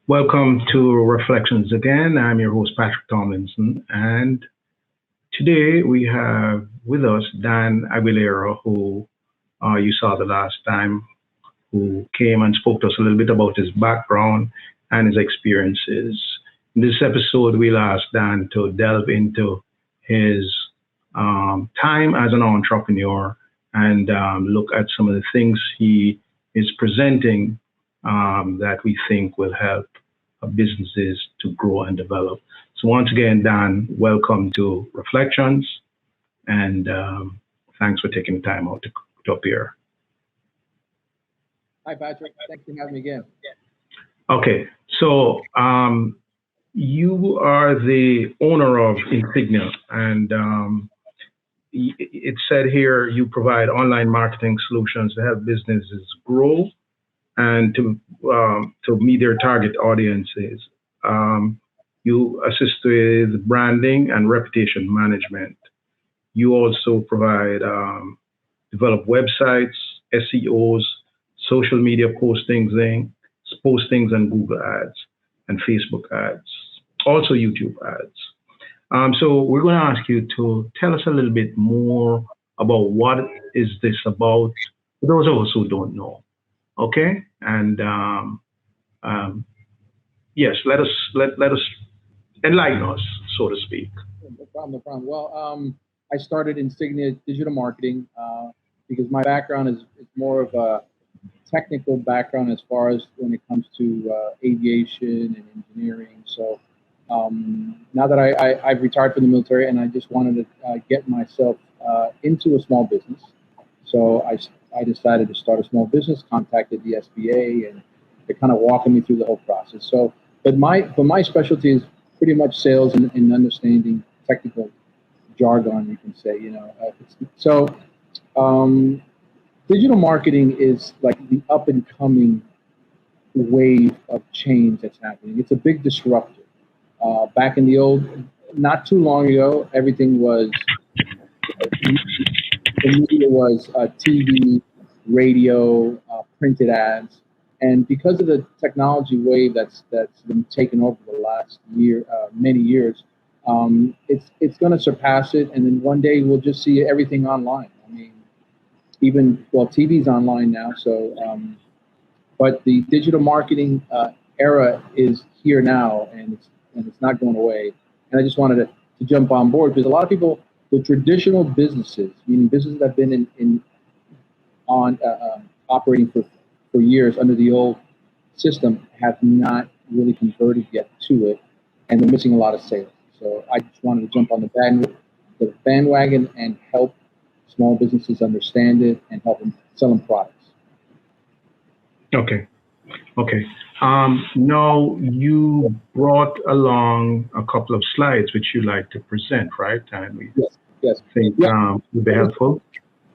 Welcome to Reflections again. I'm your host, Patrick Tomlinson, and today we have with us Dan Aguilera, who you saw the last time, who came and spoke to us a little bit about his background and his experiences. In this episode, we'll ask Dan to delve into his time as an entrepreneur and look at some of the things he is presenting that we think will help businesses to grow and develop. So once again, Dan, welcome to Reflections, and thanks for taking the time out to appear. Hi, Patrick. Thanks for having me again. Okay, so you are the owner of Insignia, and it said here you provide online marketing solutions to help businesses grow and to meet their target audiences. You assist with branding and reputation management. You also provide develop websites, SEOs, social media postings and Google ads and Facebook ads, also YouTube ads. So we're going to ask you to tell us a little bit more about what is this about for those of us who don't know. Okay, and yes, let us enlighten us, so to speak. No problem, no problem. Well, I started Insignia Digital Marketing because my background is more of a technical background as far as when it comes to aviation and engineering. So now that I've retired from the military and I just wanted to get myself into a small business, so I decided to start a small business, contacted the SBA, and they're kind of walking me through the whole process. So, but my specialty is pretty much sales and understanding technical jargon, you can say. So digital marketing is like the up and coming wave of change that's happening. It's a big disruptor. Back in the not too long ago, everything was the media was TV, radio, printed ads, and because of the technology wave that's been taken over the last many years, it's going to surpass it, and then one day we'll just see everything online. I mean, TV's online now, so but the digital marketing era is here now, and it's not going away. And I just wanted to jump on board because a lot of people, the traditional businesses, meaning businesses that have been operating for years under the old system, have not really converted yet to it, and they're missing a lot of sales. So I just wanted to jump on the bandwagon and help small businesses understand it and help them sell them products. Okay. Now you brought along a couple of slides which you like to present, right? And we Yes. think would be helpful.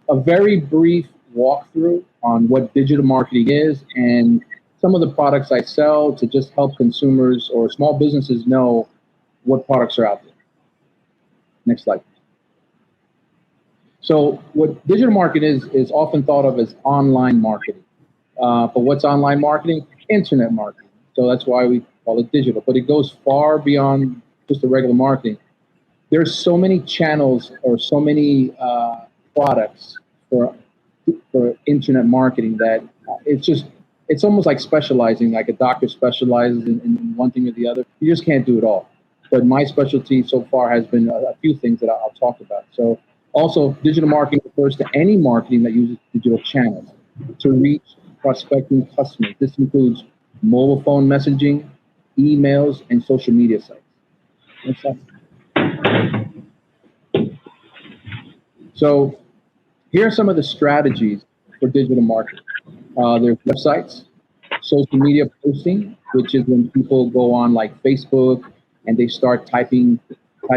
A very brief walkthrough on what digital marketing is and some of the products I sell to just help consumers or small businesses know what products are out there. Next slide. So what digital marketing is often thought of as online marketing. But what's online marketing? Internet marketing. So that's why we call it digital. But it goes far beyond just the regular marketing. There's so many channels or so many products for internet marketing that it's almost like specializing, like a doctor specializes in one thing or the other. You just can't do it all. But my specialty so far has been a few things that I'll talk about. So also, digital marketing refers to any marketing that uses digital channels to reach prospecting customers. This includes mobile phone messaging, emails, and social media sites. Next slide. So here are some of the strategies for digital marketing. There's websites, social media posting, which is when people go on like Facebook and they start typing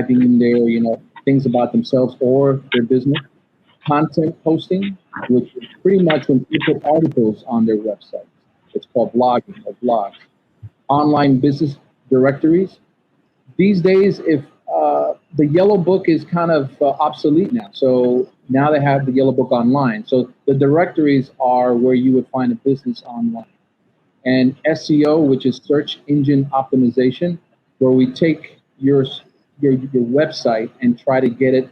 in there, things about themselves or their business. Content posting, which is pretty much when people put articles on their websites. It's called blogging or blogs. Online business directories. These days, if the yellow book is kind of obsolete now, so now they have the yellow book online. So the directories are where you would find a business online. and SEO, which is search engine optimization, where we take your website and try to get it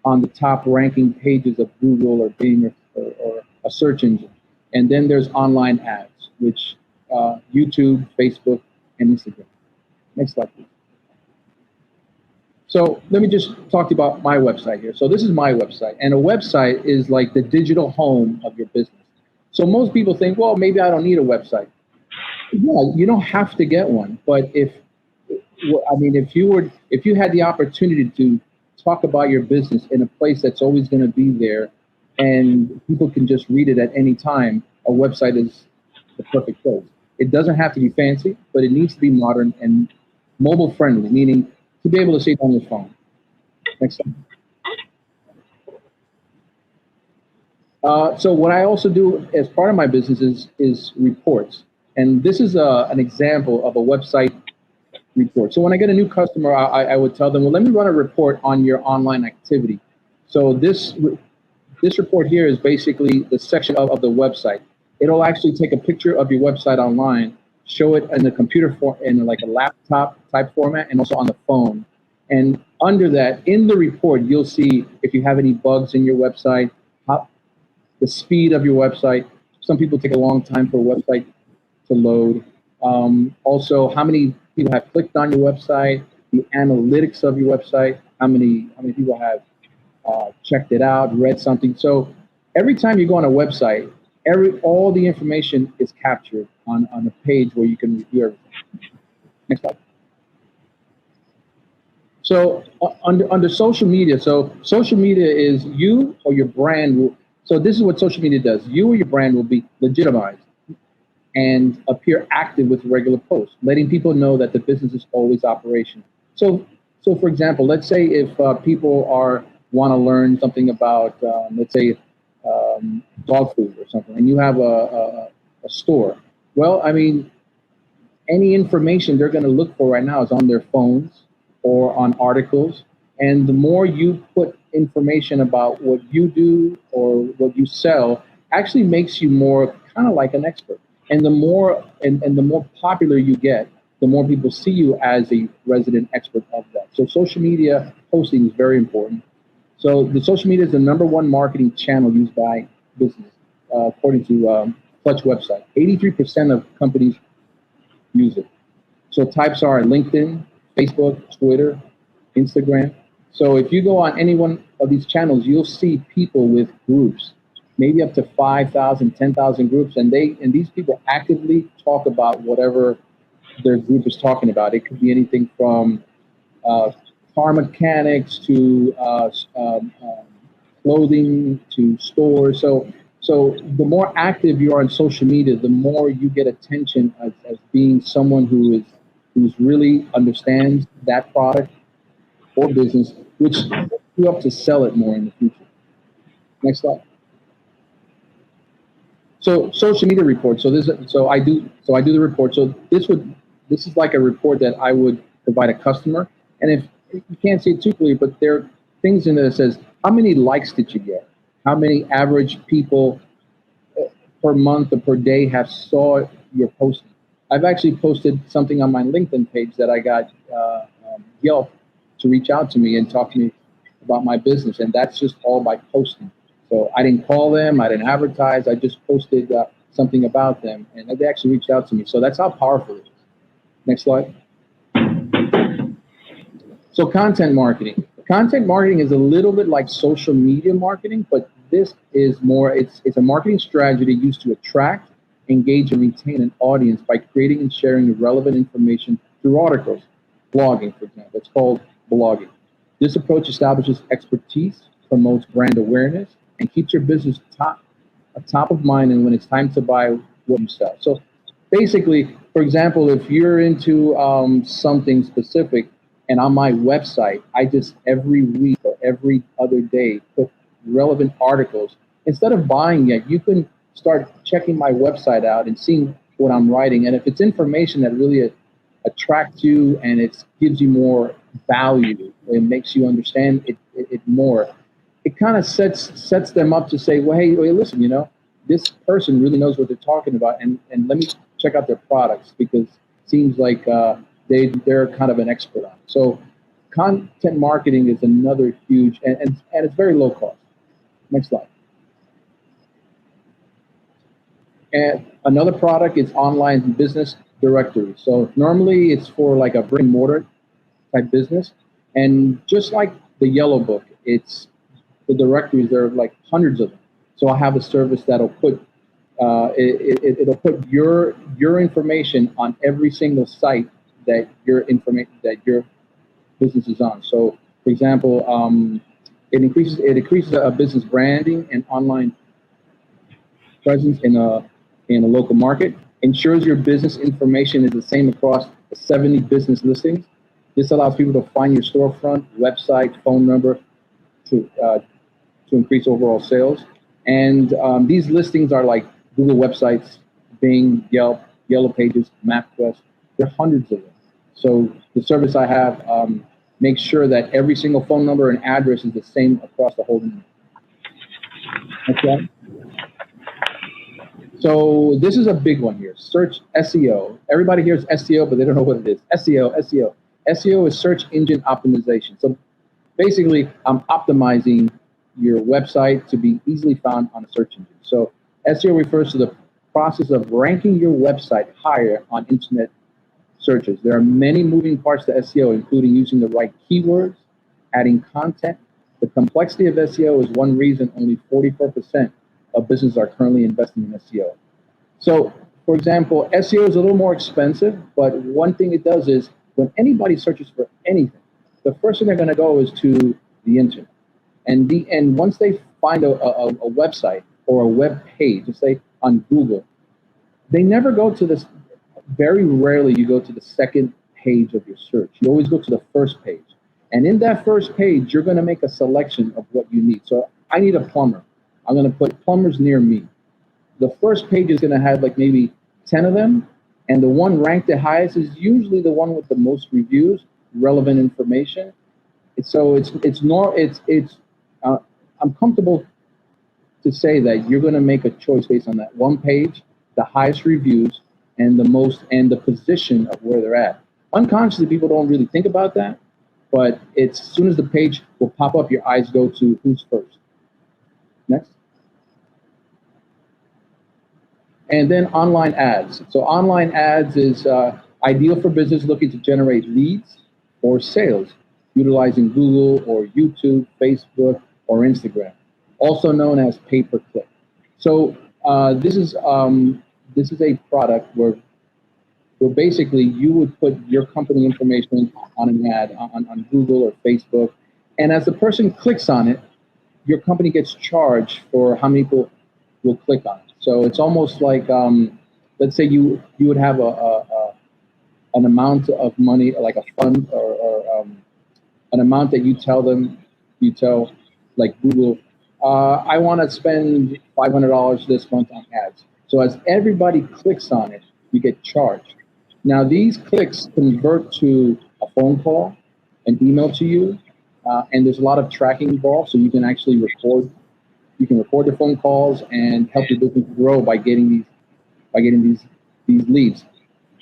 on the top ranking pages of Google or Bing or a search engine. And then there's online ads, which YouTube, Facebook, and Instagram. Next slide, please. So let me just talk to you about my website here. So this is my website, and a website is like the digital home of your business. So most people think, well, maybe I don't need a website. Yeah, you don't have to get one, but if you had the opportunity to talk about your business in a place that's always going to be there, and people can just read it at any time, a website is the perfect place. It doesn't have to be fancy, but it needs to be modern and mobile friendly, meaning to be able to see it on your phone. Next slide. So what I also do as part of my business is reports. And this is an example of a website report. So when I get a new customer, I would tell them, well, let me run a report on your online activity. So this report here is basically the section of the website. It'll actually take a picture of your website online, show it in the computer form, in like a laptop type format, and also on the phone. And under that, in the report, you'll see if you have any bugs in your website, the speed of your website. Some people take a long time for a website to load. Also, how many people have clicked on your website, the analytics of your website, how many people have checked it out, read something. So every time you go on a website, all the information is captured on a page where you can review everything. Next slide. So under social media, so social media is you or your brand. So this is what social media does. You or your brand will be legitimized and appear active with regular posts, letting people know that the business is always operational. So for example, let's say if people want to learn something about, let's say, dog food or something, and you have a store. Well, I mean, any information they're going to look for right now is on their phones or on articles. And the more you put information about what you do or what you sell, actually makes you more kind of like an expert. And the more the more popular you get, the more people see you as a resident expert of that. So social media posting is very important. So the social media is the #1 marketing channel used by business, according to Clutch website. 83% of companies use it. So types are LinkedIn, Facebook, Twitter, Instagram. So if you go on any one of these channels, you'll see people with groups, maybe up to 5,000, 10,000 groups, and these people actively talk about whatever their group is talking about. It could be anything from car mechanics to clothing to stores. So the more active you are on social media, the more you get attention as being someone who's really understands that product or business, which sets you up to sell it more in the future. Next slide. So social media report. So I do the report. So this is like a report that I would provide a customer. And if you can't see it too clearly, but there are things in there that says, how many likes did you get? How many average people per month or per day have saw your posting? I've actually posted something on my LinkedIn page that I got Yelp to reach out to me and talk to me about my business. And that's just all by posting. So I didn't call them, I didn't advertise, I just posted something about them, and they actually reached out to me. So that's how powerful it is. Next slide. So content marketing. Content marketing is a little bit like social media marketing, but this is more, it's a marketing strategy used to attract, engage, and retain an audience by creating and sharing relevant information through articles. Blogging, for example, it's called blogging. This approach establishes expertise, promotes brand awareness, and keeps your business top of mind and when it's time to buy what you sell. So basically, for example, if you're into something specific, and on my website, I just every week or every other day put relevant articles. Instead of buying it, you can start checking my website out and seeing what I'm writing. And if it's information that really attracts you and it gives you more value, it makes you understand it more, it kind of sets them up to say, well, hey, listen, this person really knows what they're talking about, and let me check out their products because it seems like they're kind of an expert on it. So content marketing is another huge, and it's very low cost. Next slide. And another product is online business directory. So normally it's for like a brick and mortar type business. And just like the yellow book, it's the directories, there are like hundreds of them. So I have a service that'll put it'll put your information on every single site that your business is on. So for example, it increases a business branding and online presence in a local market, ensures your business information is the same across 70 business listings. This allows people to find your storefront, website, phone number to increase overall sales. And these listings are like Google websites, Bing, Yelp, Yellow Pages, MapQuest. There are hundreds of them. So the service I have makes sure that every single phone number and address is the same across the whole internet. Okay. So this is a big one here. Search SEO. Everybody hears SEO, but they don't know what it is. SEO. SEO is search engine optimization. So basically, I'm optimizing your website to be easily found on a search engine. So SEO refers to the process of ranking your website higher on internet searches. There are many moving parts to SEO, including using the right keywords, adding content. The complexity of SEO is one reason only 44% of businesses are currently investing in SEO. So, for example, SEO is a little more expensive, but one thing it does is when anybody searches for anything, the first thing they're going to go is to the internet. And once they find a website or a web page, let's say on Google, they never go to this. Very rarely you go to the second page of your search. You always go to the first page. And in that first page, you're going to make a selection of what you need. So I need a plumber. I'm going to put plumbers near me. The first page is going to have like maybe 10 of them. And the one ranked the highest is usually the one with the most reviews, relevant information. I'm comfortable to say that you're going to make a choice based on that one page, the highest reviews, and the position of where they're at. Unconsciously, people don't really think about that, but as soon as the page will pop up, your eyes go to who's first. Next. And then online ads. So online ads is ideal for business looking to generate leads or sales, utilizing Google or YouTube, Facebook, or Instagram, also known as pay-per-click. So this is a product where basically you would put your company information on an ad on Google or Facebook, and as the person clicks on it, your company gets charged for how many people will click on it. So it's almost like, let's say you would have an amount of money, like a fund or an amount that you tell like Google, I want to spend $500 this month on ads. So as everybody clicks on it, you get charged. Now these clicks convert to a phone call, an email to you, and there's a lot of tracking involved. So you can actually record the phone calls and help your business grow by getting these leads.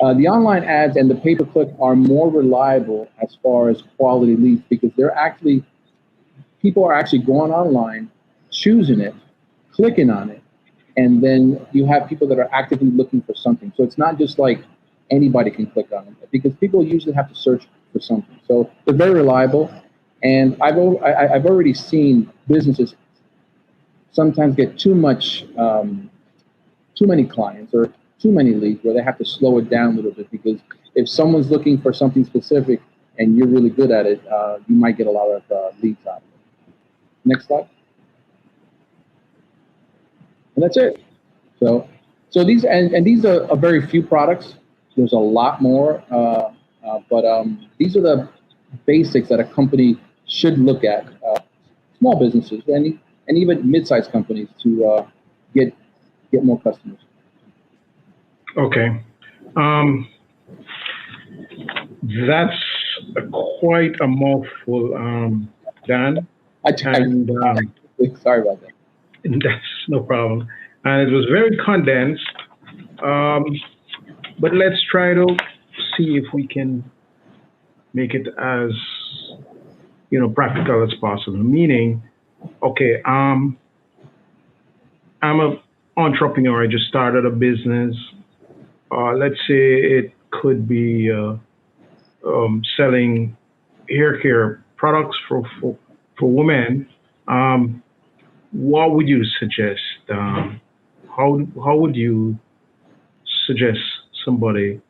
The online ads and the pay-per-click are more reliable as far as quality leads because people are actually going online, choosing it, clicking on it, and then you have people that are actively looking for something. So it's not just like anybody can click on it because people usually have to search for something. So they're very reliable, and I've already seen businesses sometimes get too many clients or too many leads where they have to slow it down a little bit because if someone's looking for something specific and you're really good at it, you might get a lot of leads out of it. Next slide. And that's it. So these these are a very few products. There's a lot more, but these are the basics that a company should look at. Small businesses and even mid-sized companies to get more customers. Okay. That's quite a mouthful, Dan. Sorry about that. That's no problem. And it was very condensed. but let's try to see if we can make it as practical as possible. Meaning, okay, I'm a entrepreneur. I just started a business. Let's say it could be selling hair care products for women. Um, what would you suggest? How would you suggest somebody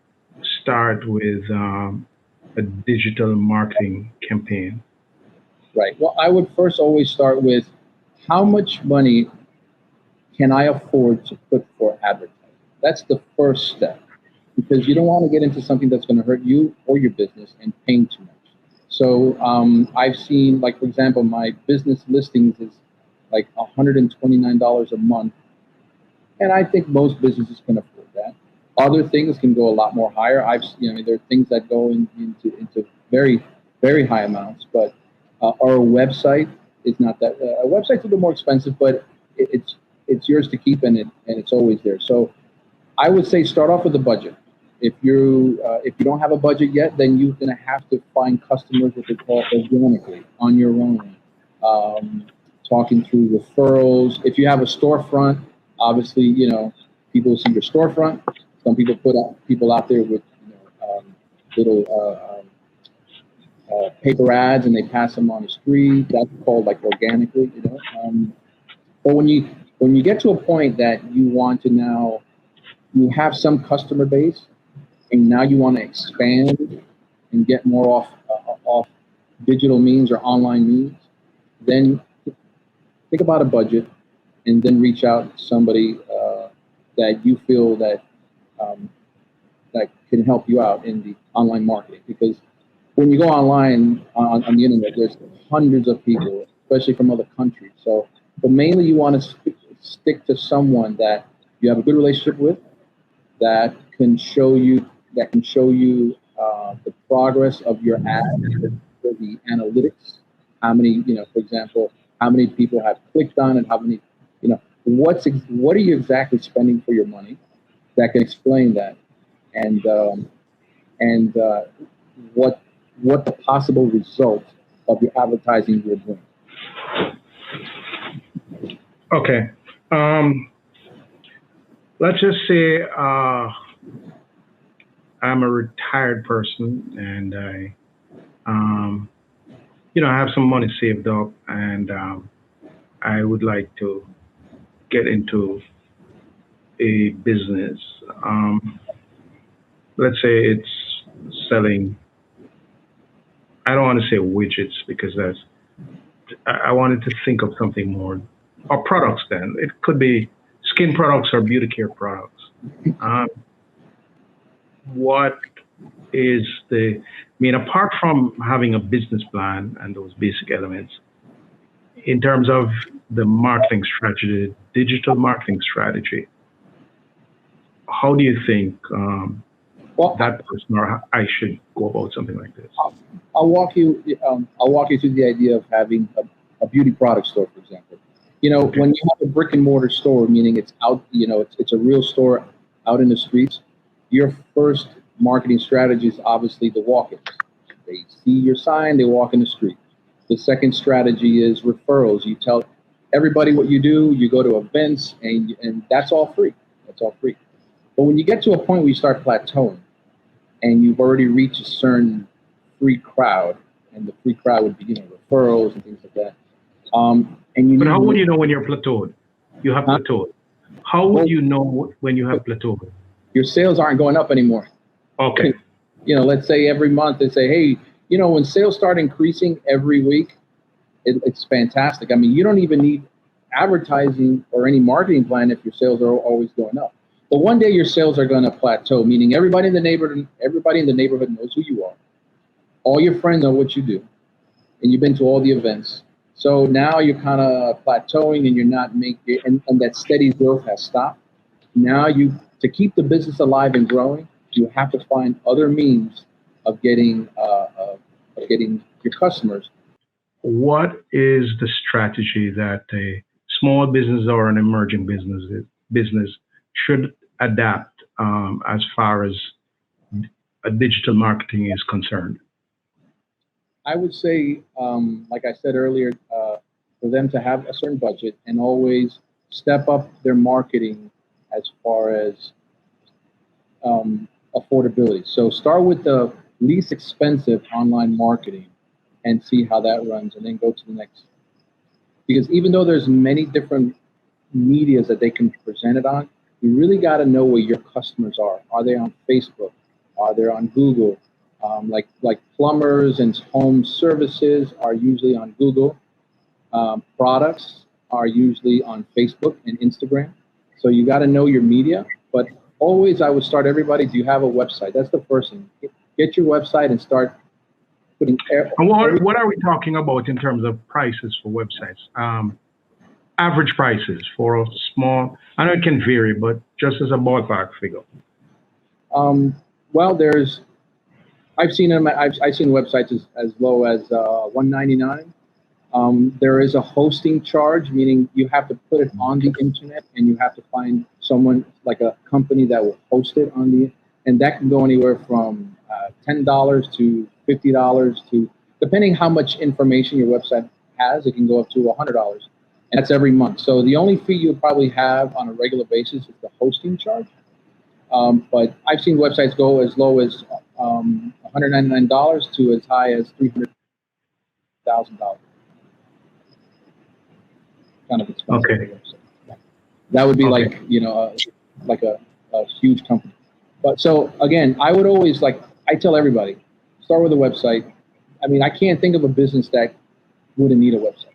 start with a digital marketing campaign? Right. Well, I would first always start with how much money can I afford to put for advertising? That's the first step because you don't want to get into something that's going to hurt you or your business and paying too much. So I've seen, like, for example, my business listings is like $129 a month, and I think most businesses can afford that. Other things can go a lot more higher. There are things that go into very, very high amounts, but our website is not that. A website's a bit more expensive, but it's yours to keep, and it's always there. So I would say start off with a budget. If you don't have a budget yet, then you're going to have to find customers what they call organically on your own, talking through referrals. If you have a storefront, obviously people see your storefront. Some people put out people out there with little paper ads and they pass them on the street. That's called like organically. But when you get to a point that you want to now you have some customer base and now you want to expand and get more off digital means or online means, then think about a budget and then reach out to somebody that you feel um, that can help you out in the online marketing. Because when you go online on the internet, there's hundreds of people, especially from other countries. But mainly you want to stick to someone that you have a good relationship with, that can show you the progress of your ad, the analytics, how many, for example, how many people have clicked on it, how many, what are you exactly spending for your money that can explain that, and what the possible result of your advertising will bring. Okay. Let's just say I'm a retired person and um, I have some money saved up and I would like to get into a business. Let's say it's selling, I don't want to say widgets because I wanted to think of something more, or products then. It could be skin products or beauty care products. Um, what is apart from having a business plan and those basic elements, in terms of the marketing strategy, digital marketing strategy, how do you think Well, that person or I should go about something like this? I'll walk you. I'll walk you through the idea of having a beauty product store, for example. Okay. When you have a brick and mortar store, meaning it's out, it's a real store out in the streets. Your first marketing strategy is obviously the walk-ins. They see your sign, they walk in the street. The second strategy is referrals. You tell everybody what you do. You go to events, and that's all free. That's all free. But when you get to a point where you start plateauing, and you've already reached a certain free crowd, and the free crowd would be, referrals and things like that. And you But need how would to, you know when you're plateaued? You have huh? plateaued. How would Well, you know when you have plateaued? your sales aren't going up anymore. Okay. Let's say every month they say, hey, when sales start increasing every week, it's fantastic. I mean, you don't even need advertising or any marketing plan if your sales are always going up. But one day your sales are going to plateau, meaning everybody in the neighborhood knows who you are. All your friends know what you do, and you've been to all the events. So now you're kind of plateauing, and you're not making, and that steady growth has stopped. Now to keep the business alive and growing, you have to find other means of getting your customers. What is the strategy that a small business or an emerging business should adapt as far as digital marketing is concerned? I would say, like I said earlier, for them to have a certain budget and always step up their marketing as far as affordability. So start with the least expensive online marketing and see how that runs, and then go to the next. Because even though there's many different medias that they can present it on, you really got to know where your customers are. Are they on Facebook? Are they on Google? Like plumbers and home services are usually on Google. Products are usually on Facebook and Instagram. So you got to know your media. But always, I would start everybody. Do you have a website? That's the first thing. Get your website and start putting. And what are we talking about in terms of prices for websites? Average prices for a small, I know it can vary, but just as a ballpark figure. Well, I've seen them. I've seen websites as low as $199. There is a hosting charge, meaning you have to put it on the internet, and you have to find someone like a company that will host it on and that can go anywhere from $10 to $50 to, depending how much information your website has, it can go up to $100, and that's every month. So the only fee you'll probably have on a regular basis is the hosting charge. But I've seen websites go as low as $199 to as high as $300,000. Kind of expensive. Okay. That would be Okay. like a huge company. But so again, I would always I tell everybody, start with a website. I mean, I can't think of a business that wouldn't need a website,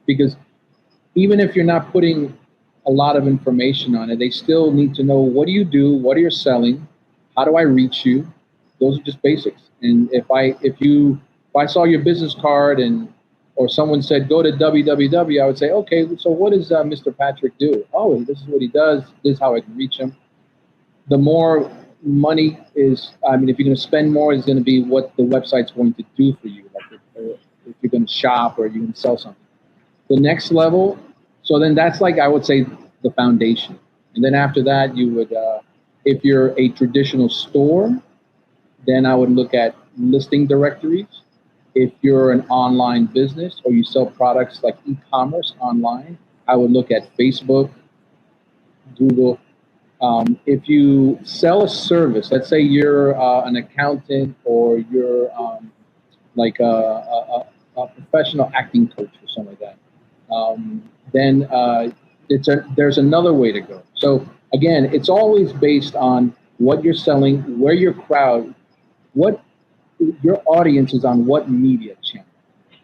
because even if you're not putting a lot of information on it, they still need to know, what do you do, what are you selling, how do I reach you? Those are just basics. And if I saw your business card or someone said go to www, I would say, okay, so what does Mr. Patrick do? Oh, this is what he does. This is how I can reach him. The more money is, I mean, if you're going to spend more, it's going to be what the website's going to do for you. Like if you're going to shop or you're going to sell something. The next level, so then that's I would say the foundation. And then after that, you would, if you're a traditional store, then I would look at listing directories. If you're an online business or you sell products like e-commerce online, I would look at Facebook, Google. If you sell a service, let's say you're an accountant or you're like a professional acting coach or something like that, then there's another way to go. So again, it's always based on what you're selling, where your crowd, what your audience is on, what media channel.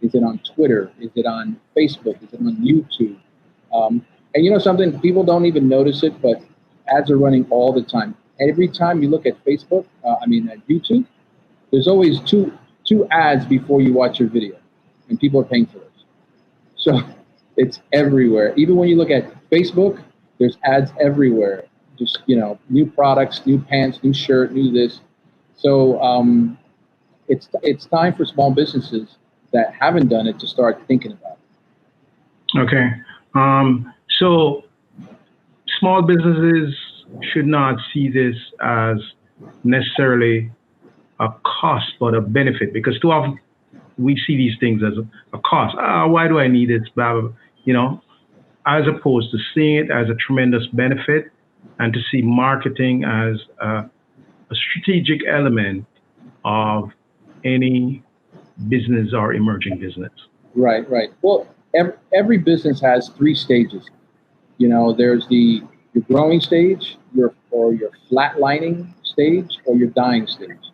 Is it on Twitter? Is it on Facebook? Is it on YouTube? And you know something, people don't even notice it, but ads are running all the time. Every time you look at Facebook, at YouTube, there's always two ads before you watch your video, and people are paying for those. So it's everywhere. Even when you look at Facebook, there's ads everywhere. Just, new products, new pants, new shirt, new this. So it's time for small businesses that haven't done it to start thinking about it. Okay. So small businesses should not see this as necessarily a cost, but a benefit, because too often we see these things as a cost. Why do I need it? Blah, blah, blah. As opposed to seeing it as a tremendous benefit and to see marketing as a strategic element of any business or emerging business. Right. Well, every business has three stages. There's your growing stage, your flatlining stage, or your dying stage.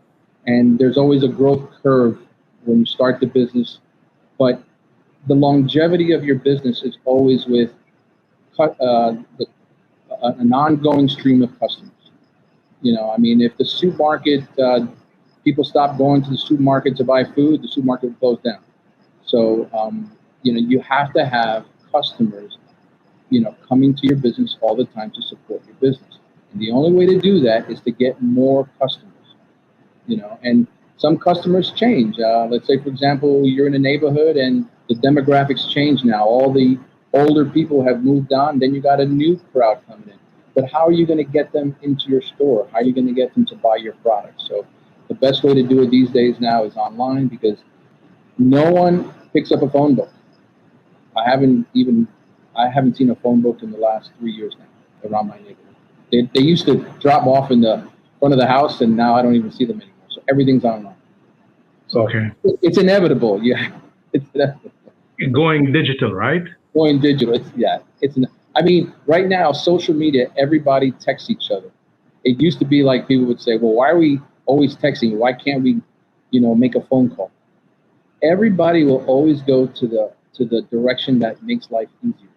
And there's always a growth curve when you start the business. But the longevity of your business is always with an ongoing stream of customers. If the supermarket, people stop going to the supermarket to buy food, the supermarket will close down. So, you have to have customers, coming to your business all the time to support your business. And the only way to do that is to get more customers, and some customers change. Let's say, for example, you're in a neighborhood and the demographics change now. All the older people have moved on. Then you got a new crowd coming in. but how are you going to get them into your store? How are you going to get them to buy your product? So the best way to do it these days now is online, because no one picks up a phone book. I haven't seen a phone book in the last 3 years now around my neighborhood. They used to drop off in the front of the house, and now I don't even see them anymore. So everything's online. So Okay. it's inevitable. Yeah, it's inevitable. Going digital, right? Going digital. I mean, right now, social media, everybody texts each other. It used to be like people would say, well, why are we always texting? Why can't we, make a phone call? Everybody will always go to the direction that makes life easier.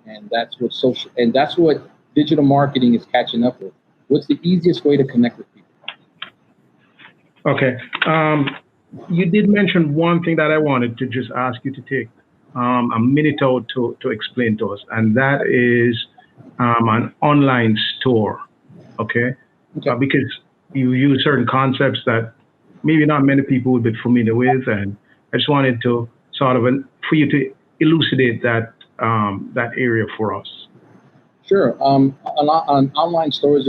And that's what digital marketing is catching up with. What's the easiest way to connect with people? Okay. You did mention one thing that I wanted to just ask you to take a minute out to explain to us, and that is an online store. Okay. Okay. Because you use certain concepts that maybe not many people would be familiar with, and I just wanted to sort of for you to elucidate that that area for us. Sure. Online stores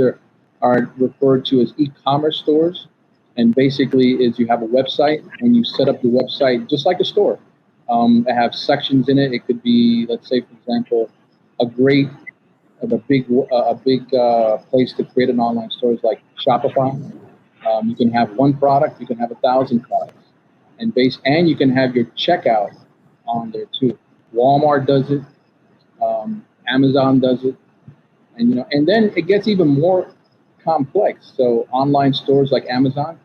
are referred to as e-commerce stores, and basically is you have a website and you set up your website just like a store. It have sections in it. It could be, let's say, for example, a big place to create an online store is like Shopify. You can have one product, you can have 1,000 products, and you can have your checkout on there too. Walmart does it, Amazon does it, and then it gets even more complex. So online stores like Amazon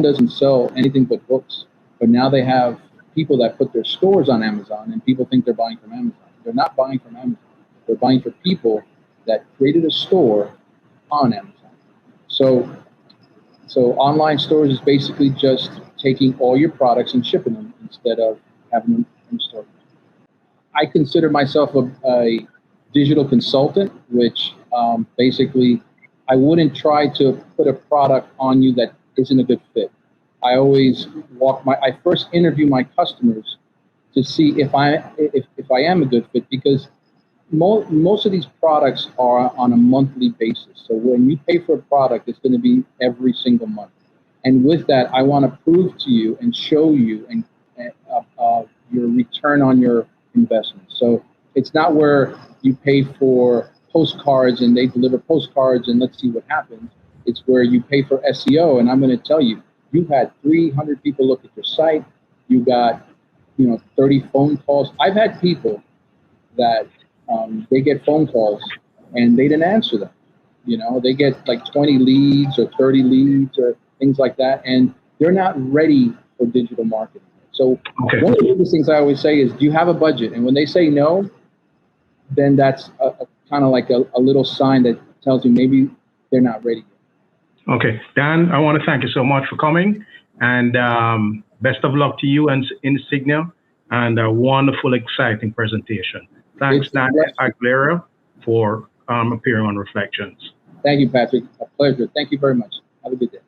doesn't sell anything but books, but now they have people that put their stores on Amazon, and people think they're buying from Amazon. They're not buying from Amazon. They're buying for people that created a store on Amazon. So online stores is basically just taking all your products and shipping them instead of having them in store. I consider myself a digital consultant, which basically I wouldn't try to put a product on you that isn't a good fit. I first interview my customers to see if I am a good fit, because most of these products are on a monthly basis. So when you pay for a product, it's going to be every single month. And with that, I want to prove to you and show you your return on your investment. So it's not where you pay for postcards and they deliver postcards and let's see what happens. It's where you pay for SEO, and I'm going to tell you, you've had 300 people look at your site. You got 30 phone calls. I've had people that they get phone calls and they didn't answer them. They get like 20 leads or 30 leads or things like that, and they're not ready for digital marketing. So One of the biggest things I always say is, do you have a budget? And when they say no, then that's a kind of like a little sign that tells you maybe they're not ready yet. Okay, Dan, I want to thank you so much for coming, and best of luck to you and Insignia, and a wonderful, exciting presentation. Thanks, Dan Aguilera, for appearing on Reflections. Thank you, Patrick. A pleasure. Thank you very much. Have a good day.